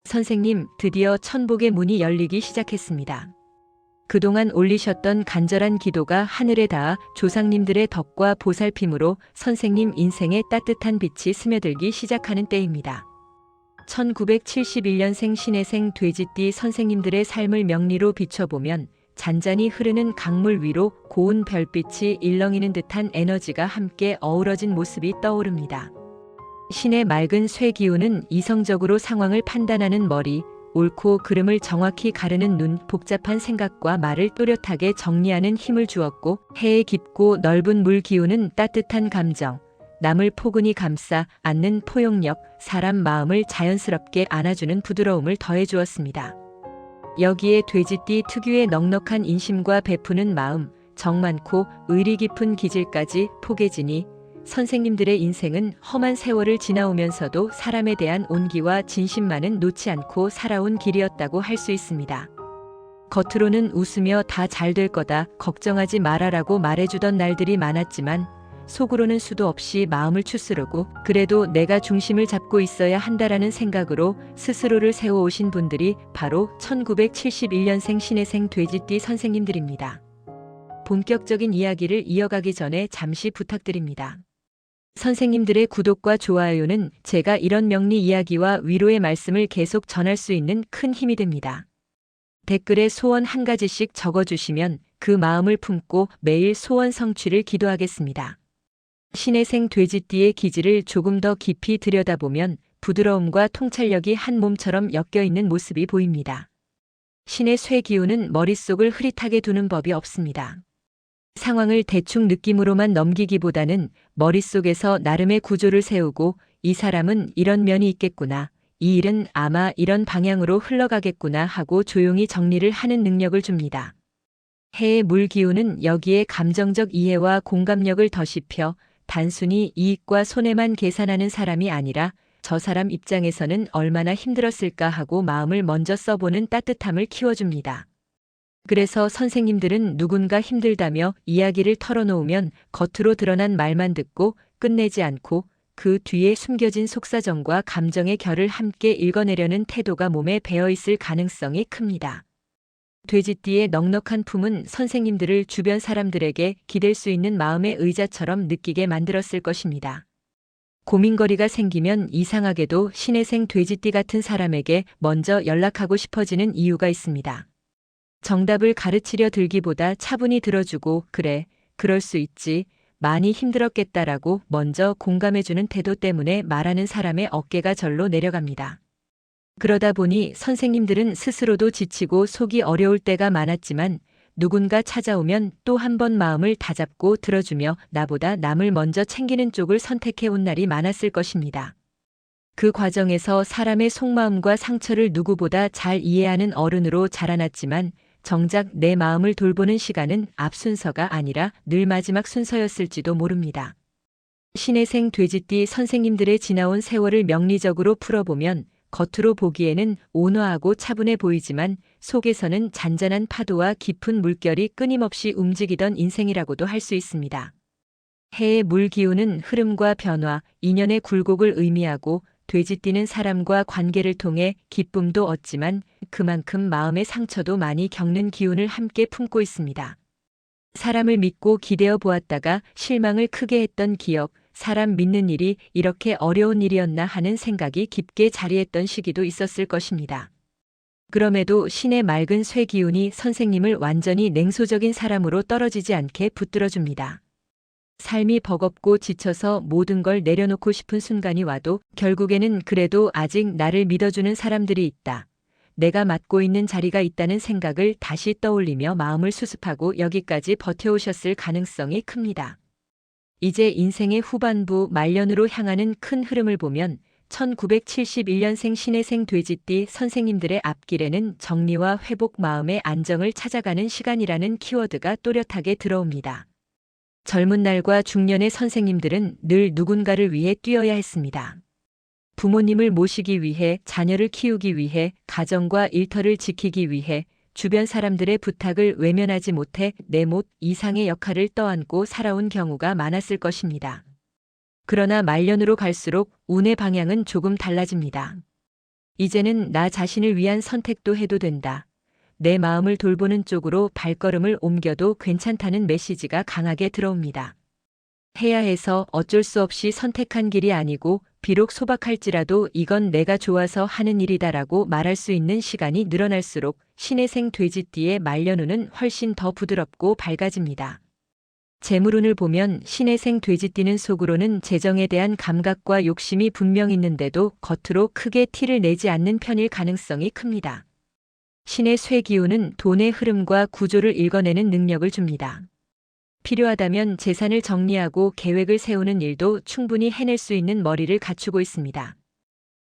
선생님, 드디어 천복의 문이 열리기 시작했습니다. 그동안 올리셨던 간절한 기도가 하늘에 닿아 조상님들의 덕과 보살핌으로 선생님 인생에 따뜻한 빛이 스며들기 시작하는 때입니다. 1971년생 신해생 돼지띠 선생님들의 삶을 명리로 비춰보면 잔잔히 흐르는 강물 위로 고운 별빛이 일렁이는 듯한 에너지가 함께 어우러진 모습이 떠오릅니다. 신의 맑은 쇠 기운은 이성적으로 상황을 판단하는 머리, 옳고 그름을 정확히 가르는 눈, 복잡한 생각과 말을 또렷하게 정리하는 힘을 주었고, 해의 깊고 넓은 물 기운은 따뜻한 감정, 남을 포근히 감싸 안는 포용력, 사람 마음을 자연스럽게 안아주는 부드러움을 더해주었습니다. 여기에 돼지띠 특유의 넉넉한 인심과 베푸는 마음, 정 많고 의리 깊은 기질까지 포개지니 선생님들의 인생은 험한 세월을 지나오면서도 사람에 대한 온기와 진심만은 놓지 않고 살아온 길이었다고 할 수 있습니다. 겉으로는 웃으며 다 잘 될 거다, 걱정하지 말아라고 말해주던 날들이 많았지만 속으로는 수도 없이 마음을 추스르고 그래도 내가 중심을 잡고 있어야 한다라는 생각으로 스스로를 세워오신 분들이 바로 1971년생 신해생 돼지띠 선생님들입니다. 본격적인 이야기를 이어가기 전에 잠시 부탁드립니다. 선생님들의 구독과 좋아요는 제가 이런 명리 이야기와 위로의 말씀을 계속 전할 수 있는 큰 힘이 됩니다. 댓글에 소원 한 가지씩 적어주시면 그 마음을 품고 매일 소원 성취를 기도하겠습니다. 신해생 돼지띠의 기질을 조금 더 깊이 들여다보면 부드러움과 통찰력이 한 몸처럼 엮여있는 모습이 보입니다. 신의 쇠 기운은 머릿속을 흐릿하게 두는 법이 없습니다. 상황을 대충 느낌으로만 넘기기보다는 머릿속에서 나름의 구조를 세우고 이 사람은 이런 면이 있겠구나, 이 일은 아마 이런 방향으로 흘러가겠구나 하고 조용히 정리를 하는 능력을 줍니다. 해의 물 기운은 여기에 감정적 이해와 공감력을 더씹혀 단순히 이익과 손해만 계산하는 사람이 아니라 저 사람 입장에서는 얼마나 힘들었을까 하고 마음을 먼저 써보는 따뜻함을 키워줍니다. 그래서 선생님들은 누군가 힘들다며 이야기를 털어놓으면 겉으로 드러난 말만 듣고 끝내지 않고 그 뒤에 숨겨진 속사정과 감정의 결을 함께 읽어내려는 태도가 몸에 배어있을 가능성이 큽니다. 돼지띠의 넉넉한 품은 선생님들을 주변 사람들에게 기댈 수 있는 마음의 의자처럼 느끼게 만들었을 것입니다. 고민거리가 생기면 이상하게도 신해생 돼지띠 같은 사람에게 먼저 연락하고 싶어지는 이유가 있습니다. 정답을 가르치려 들기보다 차분히 들어주고 그래, 그럴 수 있지, 많이 힘들었겠다라고 먼저 공감해주는 태도 때문에 말하는 사람의 어깨가 절로 내려갑니다. 그러다 보니 선생님들은 스스로도 지치고 속이 어려울 때가 많았지만 누군가 찾아오면 또 한 번 마음을 다잡고 들어주며 나보다 남을 먼저 챙기는 쪽을 선택해온 날이 많았을 것입니다. 그 과정에서 사람의 속마음과 상처를 누구보다 잘 이해하는 어른으로 자라났지만 정작 내 마음을 돌보는 시간은 앞 순서가 아니라 늘 마지막 순서였을지도 모릅니다. 신해생 돼지띠 선생님들의 지나온 세월을 명리적으로 풀어보면 겉으로 보기에는 온화하고 차분해 보이지만 속에서는 잔잔한 파도와 깊은 물결이 끊임없이 움직이던 인생이라고도 할 수 있습니다. 해의 물 기운은 흐름과 변화, 인연의 굴곡을 의미하고 돼지띠는 사람과 관계를 통해 기쁨도 얻지만 그만큼 마음의 상처도 많이 겪는 기운을 함께 품고 있습니다. 사람을 믿고 기대어 보았다가 실망을 크게 했던 기억, 사람 믿는 일이 이렇게 어려운 일이었나 하는 생각이 깊게 자리했던 시기도 있었을 것입니다. 그럼에도 신의 맑은 쇠 기운이 선생님을 완전히 냉소적인 사람으로 떨어지지 않게 붙들어줍니다. 삶이 버겁고 지쳐서 모든 걸 내려놓고 싶은 순간이 와도 결국에는 그래도 아직 나를 믿어주는 사람들이 있다, 내가 맡고 있는 자리가 있다는 생각을 다시 떠올리며 마음을 수습하고 여기까지 버텨오셨을 가능성이 큽니다. 이제 인생의 후반부 말년으로 향하는 큰 흐름을 보면 1971년생 신해생 돼지띠 선생님들의 앞길에는 정리와 회복, 마음의 안정을 찾아가는 시간이라는 키워드가 또렷하게 들어옵니다. 젊은 날과 중년의 선생님들은 늘 누군가를 위해 뛰어야 했습니다. 부모님을 모시기 위해, 자녀를 키우기 위해, 가정과 일터를 지키기 위해, 주변 사람들의 부탁을 외면하지 못해 내 못 이상의 역할을 떠안고 살아온 경우가 많았을 것입니다. 그러나 말년으로 갈수록 운의 방향은 조금 달라집니다. 이제는 나 자신을 위한 선택도 해도 된다. 내 마음을 돌보는 쪽으로 발걸음을 옮겨도 괜찮다는 메시지가 강하게 들어옵니다. 해야 해서 어쩔 수 없이 선택한 길이 아니고 비록 소박할지라도 이건 내가 좋아서 하는 일이다라고 말할 수 있는 시간이 늘어날수록 신혜생 돼지띠의 말년운은 훨씬 더 부드럽고 밝아집니다. 재물운을 보면 신혜생 돼지띠는 속으로는 재정에 대한 감각과 욕심이 분명 있는데도 겉으로 크게 티를 내지 않는 편일 가능성이 큽니다. 신의 쇠기운은 돈의 흐름과 구조를 읽어내는 능력을 줍니다. 필요하다면 재산을 정리하고 계획을 세우는 일도 충분히 해낼 수 있는 머리를 갖추고 있습니다.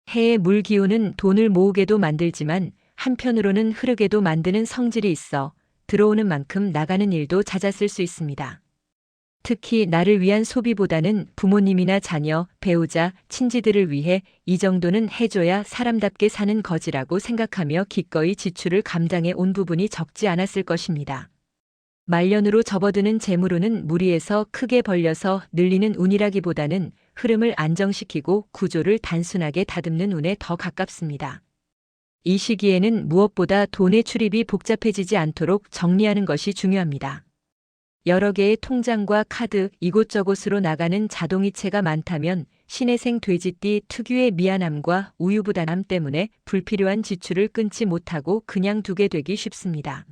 해의 물기운은 돈을 모으게도 만들지만 한편으로는 흐르게도 만드는 성질이 있어 들어오는 만큼 나가는 일도 잦았을 수 있습니다. 특히 나를 위한 소비보다는 부모님이나 자녀, 배우자, 친지들을 위해 이 정도는 해줘야 사람답게 사는 거지라고 생각하며 기꺼이 지출을 감당해 온 부분이 적지 않았을 것입니다. 말년으로 접어드는 재물운은 무리해서 크게 벌려서 늘리는 운이라기보다는 흐름을 안정시키고 구조를 단순하게 다듬는 운에 더 가깝습니다. 이 시기에는 무엇보다 돈의 출입이 복잡해지지 않도록 정리하는 것이 중요합니다. 여러 개의 통장과 카드, 이곳저곳으로 나가는 자동이체가 많다면 신혜생 돼지띠 특유의 미안함과 우유부단함 때문에 불필요한 지출을 끊지 못하고 그냥 두게 되기 쉽습니다.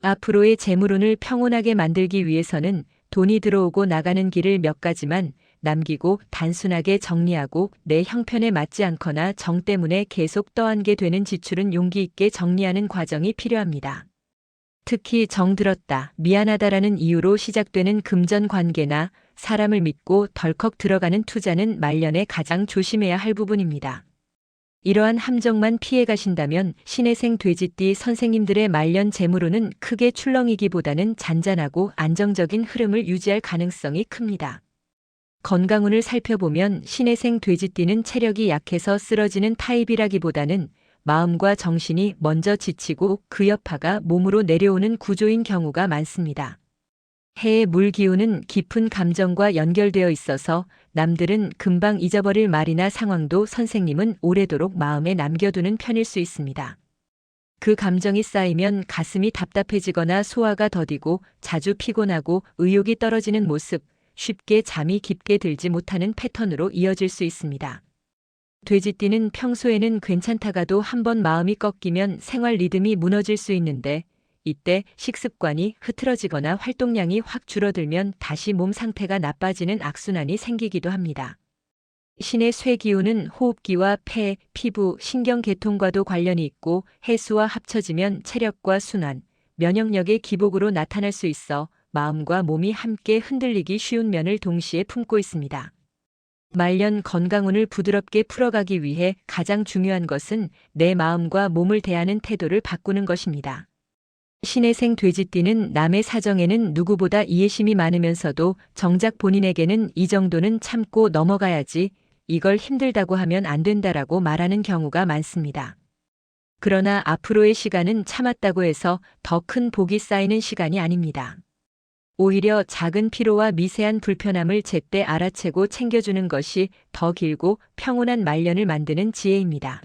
앞으로의 재물운을 평온하게 만들기 위해서는 돈이 들어오고 나가는 길을 몇 가지만 남기고 단순하게 정리하고 내 형편에 맞지 않거나 정 때문에 계속 떠안게 되는 지출은 용기 있게 정리하는 과정이 필요합니다. 특히 정 들었다, 미안하다라는 이유로 시작되는 금전 관계나 사람을 믿고 덜컥 들어가는 투자는 말년에 가장 조심해야 할 부분입니다. 이러한 함정만 피해 가신다면 신혜생 돼지띠 선생님들의 말년 재물운은 크게 출렁이기보다는 잔잔하고 안정적인 흐름을 유지할 가능성이 큽니다. 건강운을 살펴보면 신혜생 돼지띠는 체력이 약해서 쓰러지는 타입이라기보다는 마음과 정신이 먼저 지치고 그 여파가 몸으로 내려오는 구조인 경우가 많습니다. 해의 물기운은 깊은 감정과 연결되어 있어서 남들은 금방 잊어버릴 말이나 상황도 선생님은 오래도록 마음에 남겨두는 편일 수 있습니다. 그 감정이 쌓이면 가슴이 답답해지거나 소화가 더디고 자주 피곤하고 의욕이 떨어지는 모습, 쉽게 잠이 깊게 들지 못하는 패턴으로 이어질 수 있습니다. 돼지띠는 평소에는 괜찮다가도 한번 마음이 꺾이면 생활 리듬이 무너질 수 있는데 이때 식습관이 흐트러지거나 활동량이 확 줄어들면 다시 몸 상태가 나빠지는 악순환이 생기기도 합니다. 신의 쇠기운은 호흡기와 폐, 피부, 신경계통과도 관련이 있고 해수와 합쳐지면 체력과 순환, 면역력의 기복으로 나타날 수 있어 마음과 몸이 함께 흔들리기 쉬운 면을 동시에 품고 있습니다. 말년 건강운을 부드럽게 풀어가기 위해 가장 중요한 것은 내 마음과 몸을 대하는 태도를 바꾸는 것입니다. 신혜생 돼지띠는 남의 사정에는 누구보다 이해심이 많으면서도 정작 본인에게는 이 정도는 참고 넘어가야지, 이걸 힘들다고 하면 안 된다라고 말하는 경우가 많습니다. 그러나 앞으로의 시간은 참았다고 해서 더 큰 복이 쌓이는 시간이 아닙니다. 오히려 작은 피로와 미세한 불편함을 제때 알아채고 챙겨주는 것이 더 길고 평온한 말년을 만드는 지혜입니다.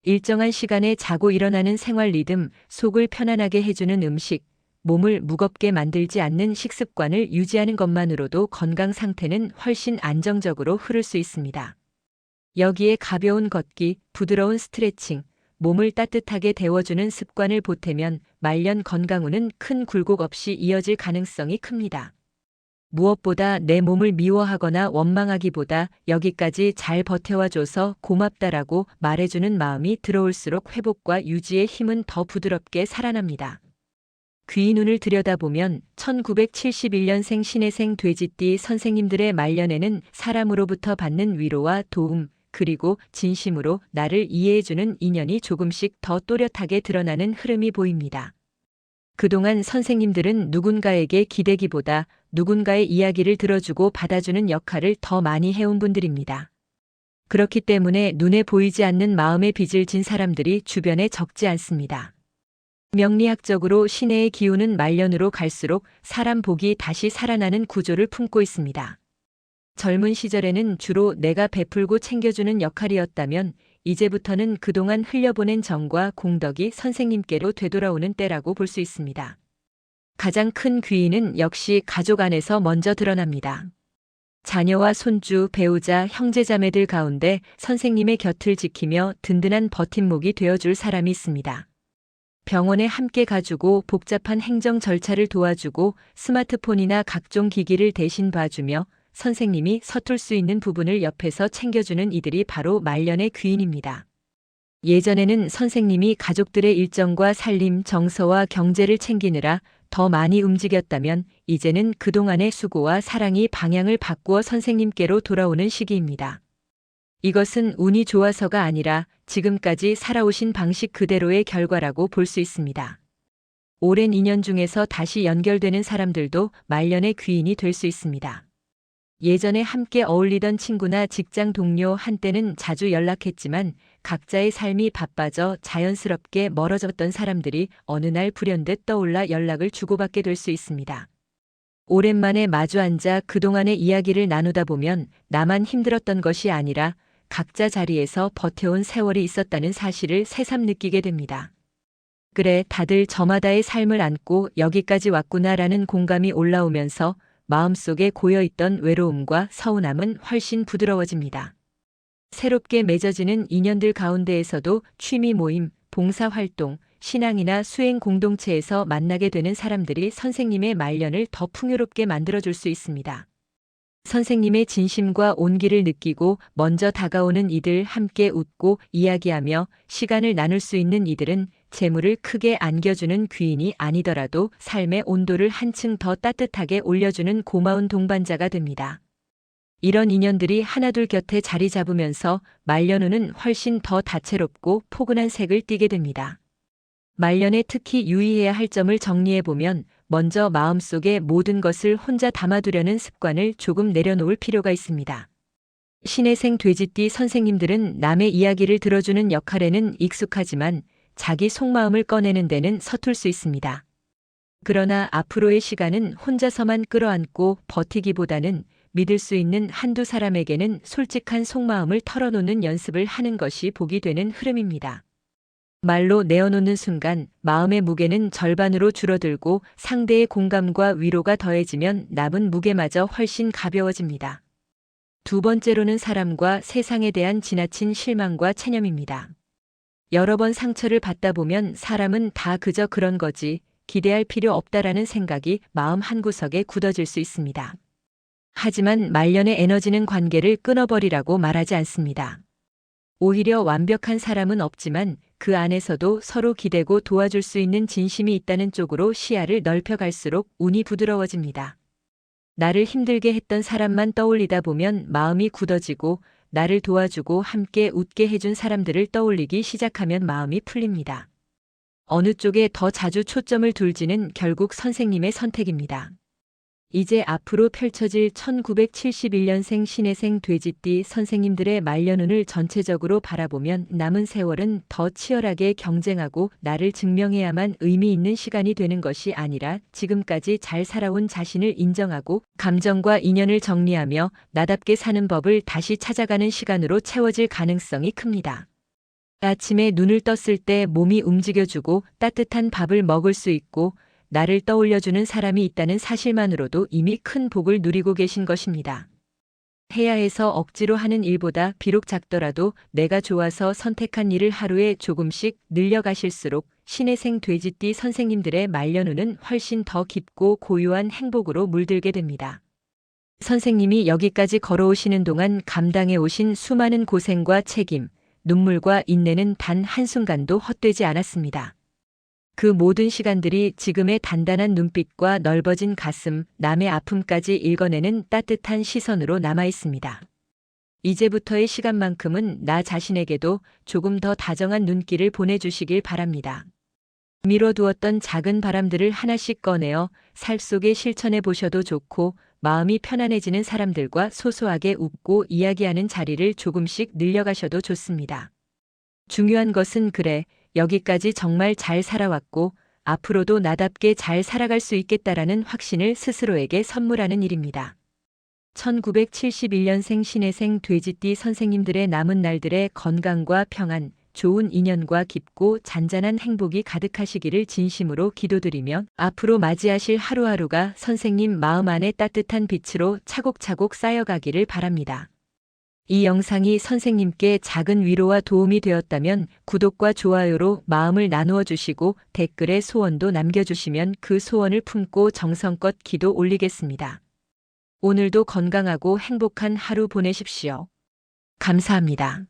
일정한 시간에 자고 일어나는 생활 리듬, 속을 편안하게 해주는 음식, 몸을 무겁게 만들지 않는 식습관을 유지하는 것만으로도 건강 상태는 훨씬 안정적으로 흐를 수 있습니다. 여기에 가벼운 걷기, 부드러운 스트레칭, 몸을 따뜻하게 데워주는 습관을 보태면 말년 건강운은 큰 굴곡 없이 이어질 가능성이 큽니다. 무엇보다 내 몸을 미워하거나 원망하기보다 여기까지 잘 버텨와줘서 고맙다라고 말해주는 마음이 들어올수록 회복과 유지의 힘은 더 부드럽게 살아납니다. 귀인 운을 들여다보면 1971년생 신혜생 돼지띠 선생님들의 말년에는 사람으로부터 받는 위로와 도움, 그리고 진심으로 나를 이해해주는 인연이 조금씩 더 또렷하게 드러나는 흐름이 보입니다. 그동안 선생님들은 누군가에게 기대기보다 누군가의 이야기를 들어주고 받아주는 역할을 더 많이 해온 분들입니다. 그렇기 때문에 눈에 보이지 않는 마음의 빚을 진 사람들이 주변에 적지 않습니다. 명리학적으로 신해의 기운은 말년으로 갈수록 사람 복이 다시 살아나는 구조를 품고 있습니다. 젊은 시절에는 주로 내가 베풀고 챙겨주는 역할이었다면 이제부터는 그동안 흘려보낸 정과 공덕이 선생님께로 되돌아오는 때라고 볼 수 있습니다. 가장 큰 귀인은 역시 가족 안에서 먼저 드러납니다. 자녀와 손주, 배우자, 형제자매들 가운데 선생님의 곁을 지키며 든든한 버팀목이 되어줄 사람이 있습니다. 병원에 함께 가주고 복잡한 행정 절차를 도와주고 스마트폰이나 각종 기기를 대신 봐주며 선생님이 서툴 수 있는 부분을 옆에서 챙겨주는 이들이 바로 말년의 귀인입니다. 예전에는 선생님이 가족들의 일정과 살림, 정서와 경제를 챙기느라 더 많이 움직였다면 이제는 그동안의 수고와 사랑이 방향을 바꾸어 선생님께로 돌아오는 시기입니다. 이것은 운이 좋아서가 아니라 지금까지 살아오신 방식 그대로의 결과라고 볼 수 있습니다. 오랜 인연 중에서 다시 연결되는 사람들도 말년의 귀인이 될 수 있습니다. 예전에 함께 어울리던 친구나 직장 동료 한때는 자주 연락했지만 각자의 삶이 바빠져 자연스럽게 멀어졌던 사람들이 어느 날 불현듯 떠올라 연락을 주고받게 될 수 있습니다. 오랜만에 마주 앉아 그동안의 이야기를 나누다 보면 나만 힘들었던 것이 아니라 각자 자리에서 버텨온 세월이 있었다는 사실을 새삼 느끼게 됩니다. 그래, 다들 저마다의 삶을 안고 여기까지 왔구나라는 공감이 올라오면서 마음속에 고여있던 외로움과 서운함은 훨씬 부드러워집니다. 새롭게 맺어지는 인연들 가운데에서도 취미 모임, 봉사활동, 신앙이나 수행 공동체에서 만나게 되는 사람들이 선생님의 말년을 더 풍요롭게 만들어줄 수 있습니다. 선생님의 진심과 온기를 느끼고 먼저 다가오는 이들, 함께 웃고 이야기하며 시간을 나눌 수 있는 이들은 재물을 크게 안겨주는 귀인이 아니더라도 삶의 온도를 한층 더 따뜻하게 올려주는 고마운 동반자가 됩니다. 이런 인연들이 하나둘 곁에 자리 잡으면서 말년운은 훨씬 더 다채롭고 포근한 색을 띠게 됩니다. 말년에 특히 유의해야 할 점을 정리해보면 먼저 마음속에 모든 것을 혼자 담아두려는 습관을 조금 내려놓을 필요가 있습니다. 신혜생 돼지띠 선생님들은 남의 이야기를 들어주는 역할에는 익숙하지만 자기 속마음을 꺼내는 데는 서툴 수 있습니다. 그러나 앞으로의 시간은 혼자서만 끌어안고 버티기보다는 믿을 수 있는 한두 사람에게는 솔직한 속마음을 털어놓는 연습을 하는 것이 복이 되는 흐름입니다. 말로 내어놓는 순간 마음의 무게는 절반으로 줄어들고 상대의 공감과 위로가 더해지면 남은 무게마저 훨씬 가벼워집니다. 두 번째로는 사람과 세상에 대한 지나친 실망과 체념입니다. 여러 번 상처를 받다 보면 사람은 다 그저 그런 거지, 기대할 필요 없다라는 생각이 마음 한구석에 굳어질 수 있습니다. 하지만 말년의 에너지는 관계를 끊어버리라고 말하지 않습니다. 오히려 완벽한 사람은 없지만 그 안에서도 서로 기대고 도와줄 수 있는 진심이 있다는 쪽으로 시야를 넓혀갈수록 운이 부드러워집니다. 나를 힘들게 했던 사람만 떠올리다 보면 마음이 굳어지고 나를 도와주고 함께 웃게 해준 사람들을 떠올리기 시작하면 마음이 풀립니다. 어느 쪽에 더 자주 초점을 둘지는 결국 선생님의 선택입니다. 이제 앞으로 펼쳐질 1971년생 신혜생 돼지띠 선생님들의 말년운을 전체적으로 바라보면 남은 세월은 더 치열하게 경쟁하고 나를 증명해야만 의미 있는 시간이 되는 것이 아니라 지금까지 잘 살아온 자신을 인정하고 감정과 인연을 정리하며 나답게 사는 법을 다시 찾아가는 시간으로 채워질 가능성이 큽니다. 아침에 눈을 떴을 때 몸이 움직여주고 따뜻한 밥을 먹을 수 있고 나를 떠올려주는 사람이 있다는 사실만으로도 이미 큰 복을 누리고 계신 것입니다. 해야 해서 억지로 하는 일보다 비록 작더라도 내가 좋아서 선택한 일을 하루에 조금씩 늘려가실수록 신혜생 돼지띠 선생님들의 말년운은 훨씬 더 깊고 고유한 행복으로 물들게 됩니다. 선생님이 여기까지 걸어오시는 동안 감당해 오신 수많은 고생과 책임, 눈물과 인내는 단 한순간도 헛되지 않았습니다. 그 모든 시간들이 지금의 단단한 눈빛과 넓어진 가슴, 남의 아픔까지 읽어내는 따뜻한 시선으로 남아 있습니다. 이제부터의 시간만큼은 나 자신에게도 조금 더 다정한 눈길을 보내주시길 바랍니다. 미뤄두었던 작은 바람들을 하나씩 꺼내어 살 속에 실천해 보셔도 좋고 마음이 편안해지는 사람들과 소소하게 웃고 이야기하는 자리를 조금씩 늘려가셔도 좋습니다. 중요한 것은 그래, 여기까지 정말 잘 살아왔고 앞으로도 나답게 잘 살아갈 수 있겠다라는 확신을 스스로에게 선물하는 일입니다. 1971년생 신혜생 돼지띠 선생님들의 남은 날들의 건강과 평안, 좋은 인연과 깊고 잔잔한 행복이 가득하시기를 진심으로 기도드리며 앞으로 맞이하실 하루하루가 선생님 마음 안에 따뜻한 빛으로 차곡차곡 쌓여가기를 바랍니다. 이 영상이 선생님께 작은 위로와 도움이 되었다면 구독과 좋아요로 마음을 나누어 주시고 댓글에 소원도 남겨주시면 그 소원을 품고 정성껏 기도 올리겠습니다. 오늘도 건강하고 행복한 하루 보내십시오. 감사합니다.